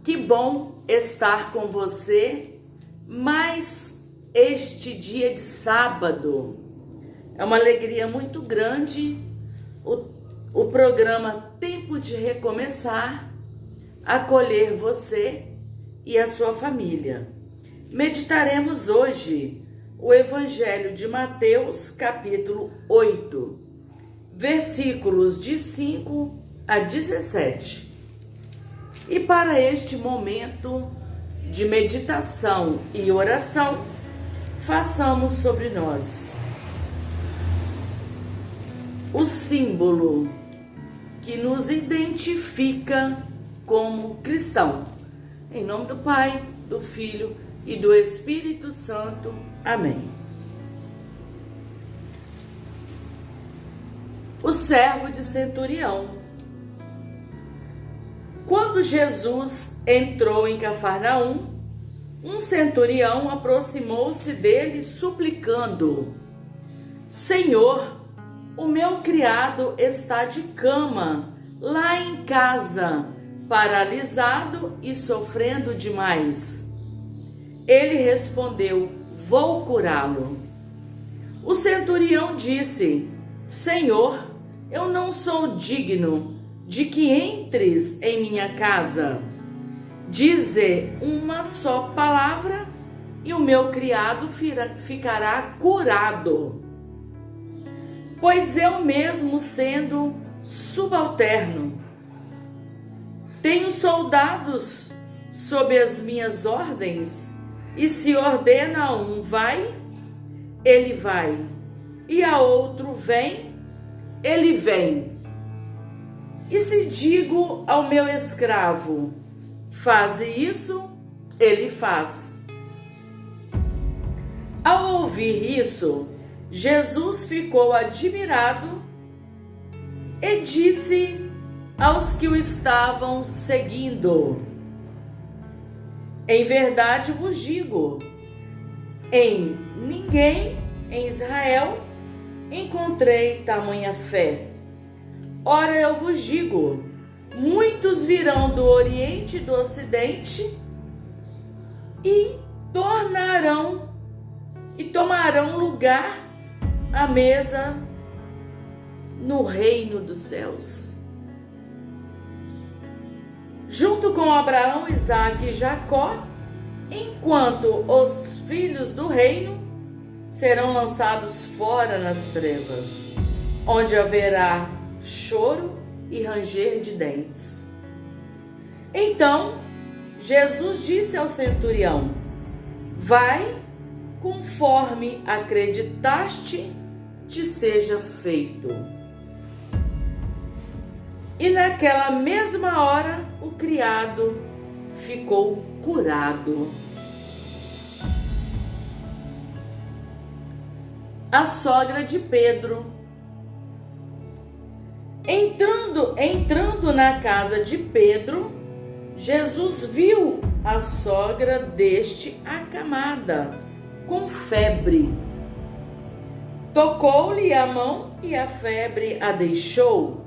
Que bom estar com você mais este dia de sábado. É uma alegria muito grande o programa Tempo de Recomeçar acolher você e a sua família. Meditaremos hoje o Evangelho de Mateus, capítulo 8, versículos de 5 a 17. E para este momento de meditação e oração, façamos sobre nós o símbolo que nos identifica como cristão. Em nome do Pai, do Filho e do Espírito Santo. Amém. O servo de centurião. Quando Jesus entrou em Cafarnaum, um centurião aproximou-se dele suplicando: Senhor, o meu criado está de cama, lá em casa, paralisado e sofrendo demais. Ele respondeu: Vou curá-lo. O centurião disse: Senhor, eu não sou digno de que entres em minha casa. Dize uma só palavra e o meu criado ficará curado. Pois eu mesmo, sendo subalterno, tenho soldados sob as minhas ordens, e se ordena a um vai, ele vai, e a outro vem, ele vem. E se digo ao meu escravo, faze isso, ele faz. Ao ouvir isso, Jesus ficou admirado e disse aos que o estavam seguindo: Em verdade vos digo, em ninguém em Israel encontrei tamanha fé. Ora, eu vos digo, muitos virão do Oriente e do Ocidente e tomarão lugar à mesa no reino dos céus. Junto com Abraão, Isaque e Jacó, enquanto os filhos do reino serão lançados fora nas trevas, onde haverá choro e ranger de dentes. Então, Jesus disse ao centurião: Vai, conforme acreditaste, te seja feito. E naquela mesma hora, o criado ficou curado. A sogra de Pedro. Entrando na casa de Pedro, Jesus viu a sogra deste acamada, com febre. Tocou-lhe a mão e a febre a deixou.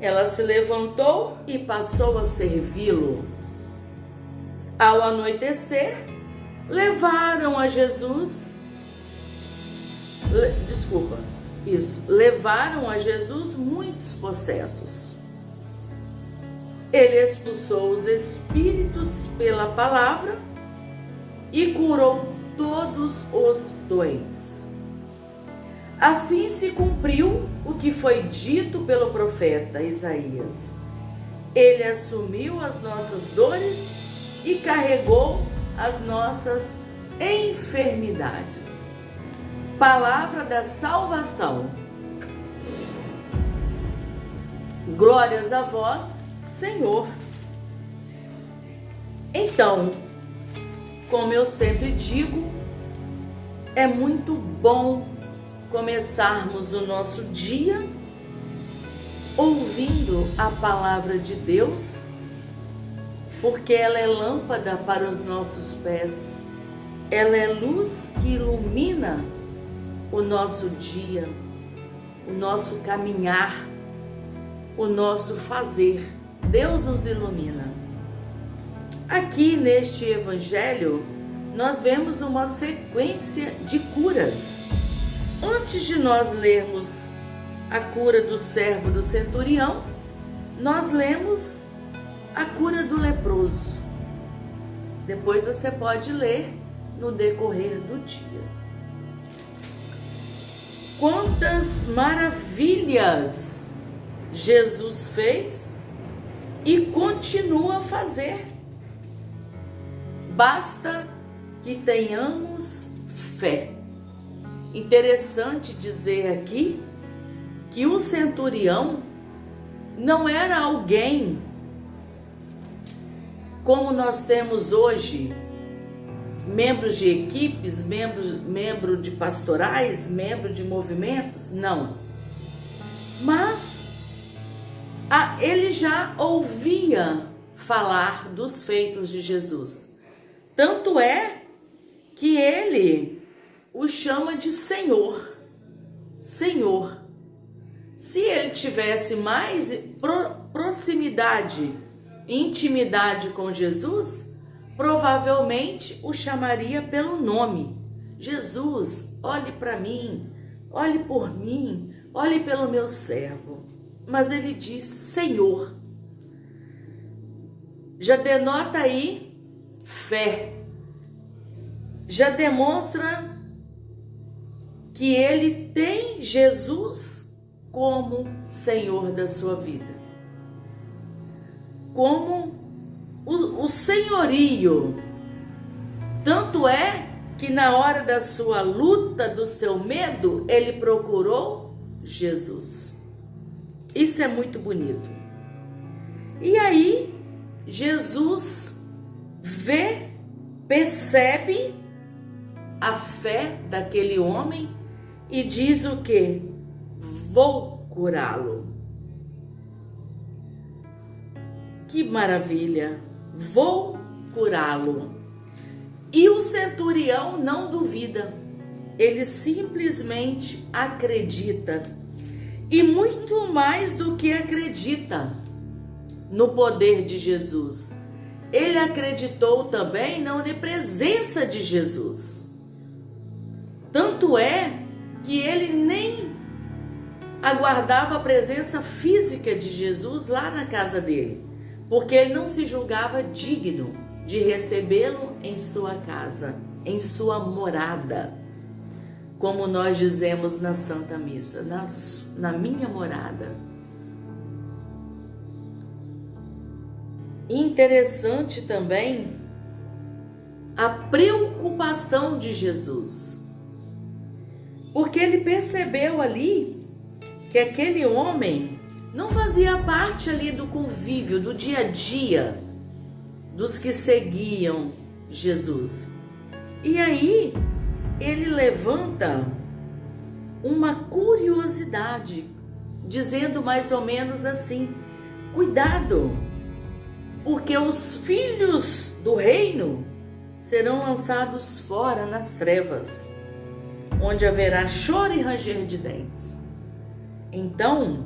Ela se levantou e passou a servi-lo. Ao anoitecer, levaram a Jesus muitos possessos. Ele expulsou os espíritos pela palavra e curou todos os doentes. Assim se cumpriu o que foi dito pelo profeta Isaías. Ele assumiu as nossas dores e carregou as nossas enfermidades. Palavra da salvação. Glórias a vós, Senhor. Então, como eu sempre digo, é muito bom começarmos o nosso dia ouvindo a palavra de Deus, porque ela é lâmpada para os nossos pés, ela é luz que ilumina o nosso dia, o nosso caminhar, o nosso fazer. Deus nos ilumina. Aqui neste evangelho, nós vemos uma sequência de curas. Antes de nós lermos a cura do servo do centurião, nós lemos a cura do leproso. Depois você pode ler no decorrer do dia. Quantas maravilhas Jesus fez e continua a fazer. Basta que tenhamos fé. Interessante dizer aqui que o centurião não era alguém como nós temos hoje, membros de equipes, membro de pastorais, membro de movimentos, não. Mas ele já ouvia falar dos feitos de Jesus. Tanto é que ele o chama de Senhor. Senhor. Se ele tivesse mais proximidade, intimidade com Jesus, provavelmente o chamaria pelo nome. Jesus, olhe para mim, olhe por mim, olhe pelo meu servo. Mas ele diz Senhor. Já denota aí fé. Já demonstra que ele tem Jesus como Senhor da sua vida. Como o senhorio. Tanto é que na hora da sua luta, do seu medo, ele procurou Jesus. Isso é muito bonito. E aí, Jesus percebe a fé daquele homem e diz o quê? Vou curá-lo. Que maravilha! Vou curá-lo. E o centurião não duvida. Ele simplesmente acredita. E muito mais do que acredita no poder de Jesus. Ele acreditou também na onipresença de Jesus. Tanto é que ele nem aguardava a presença física de Jesus lá na casa dele, porque ele não se julgava digno de recebê-lo em sua casa, em sua morada, como nós dizemos na Santa Missa, na minha morada. Interessante também a preocupação de Jesus, porque ele percebeu ali que aquele homem não fazia parte ali do convívio, do dia a dia dos que seguiam Jesus. E aí ele levanta uma curiosidade, dizendo mais ou menos assim: cuidado, porque os filhos do reino serão lançados fora nas trevas, onde haverá choro e ranger de dentes. Então,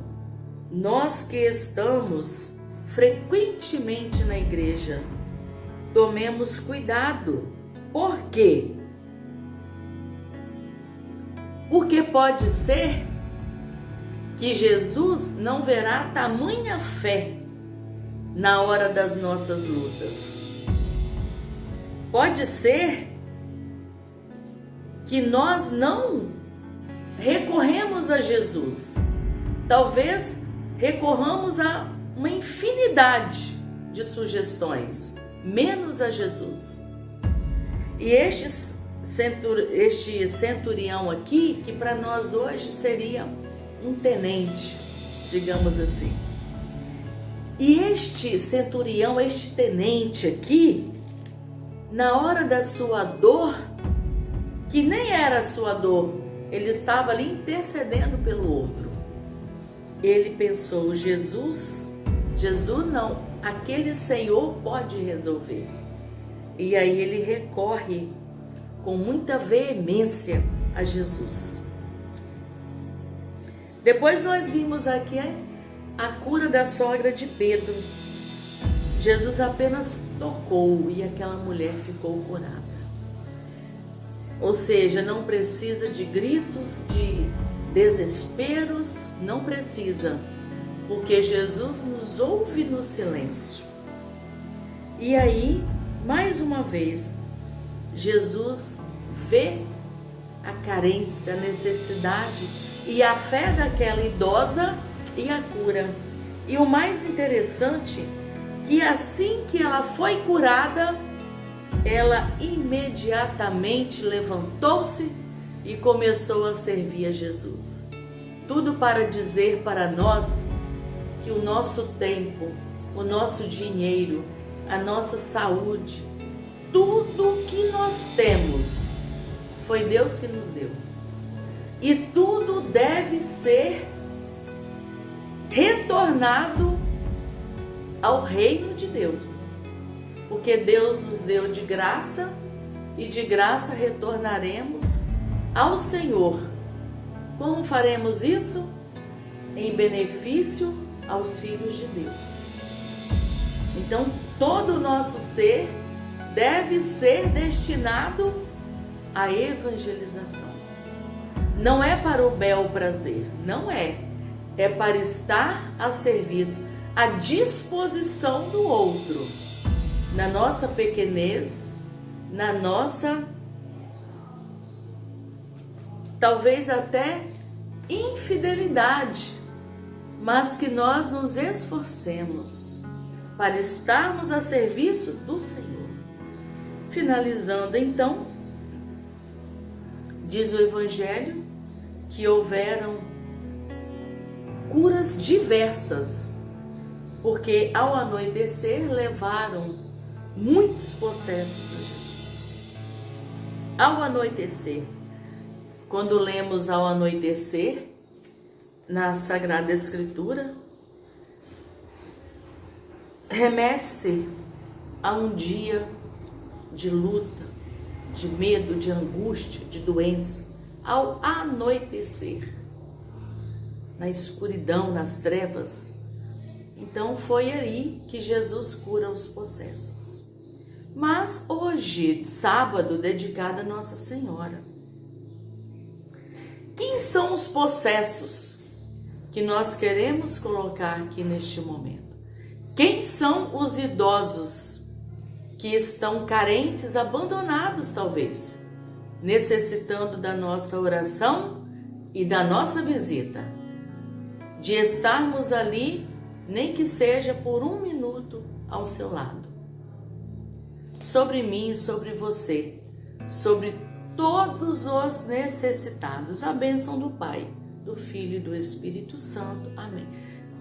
nós que estamos frequentemente na igreja, tomemos cuidado. Por quê? Porque pode ser que Jesus não verá tamanha fé na hora das nossas lutas. Pode ser que nós não recorremos a Jesus. Talvez recorramos a uma infinidade de sugestões, menos a Jesus. E este centurião aqui, que para nós hoje seria um tenente, digamos assim. E este centurião, este tenente aqui, na hora da sua dor, que nem era a sua dor, ele estava ali intercedendo pelo outro. Ele pensou: Jesus não, aquele Senhor pode resolver. E aí ele recorre com muita veemência a Jesus. Depois nós vimos aqui a cura da sogra de Pedro. Jesus apenas tocou e aquela mulher ficou curada. Ou seja, não precisa de gritos, de desesperos, não precisa, porque Jesus nos ouve no silêncio. E aí, mais uma vez, Jesus vê a carência, a necessidade e a fé daquela idosa e a cura. E o mais interessante, que assim que ela foi curada, ela imediatamente levantou-se e começou a servir a Jesus. Tudo para dizer para nós que o nosso tempo, o nosso dinheiro, a nossa saúde, tudo que nós temos, foi Deus que nos deu. E tudo deve ser retornado ao reino de Deus. Porque Deus nos deu de graça e de graça retornaremos ao Senhor. Como faremos isso? Em benefício aos filhos de Deus. Então, todo o nosso ser deve ser destinado à evangelização. Não é para o bel prazer, não é. É para estar a serviço, à disposição do outro, na nossa pequenez, na nossa, talvez até infidelidade, mas que nós nos esforcemos para estarmos a serviço do Senhor. Finalizando então, diz o Evangelho que houveram curas diversas, porque ao anoitecer levaram muitos possessos a Jesus. Ao anoitecer, quando lemos ao anoitecer na Sagrada Escritura, remete-se a um dia de luta, de medo, de angústia, de doença, ao anoitecer, na escuridão, nas trevas. Então foi aí que Jesus cura os possessos. Mas hoje, sábado, dedicado a Nossa Senhora, quem são os possessos que nós queremos colocar aqui neste momento? Quem são os idosos que estão carentes, abandonados talvez, necessitando da nossa oração e da nossa visita, de estarmos ali, nem que seja por 1 minuto ao seu lado? Sobre mim e sobre você, sobre todos os necessitados, a bênção do Pai, do Filho e do Espírito Santo. Amém.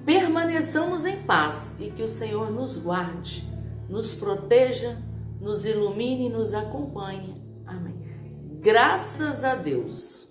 Permaneçamos em paz e que o Senhor nos guarde, nos proteja, nos ilumine e nos acompanhe. Amém. Graças a Deus.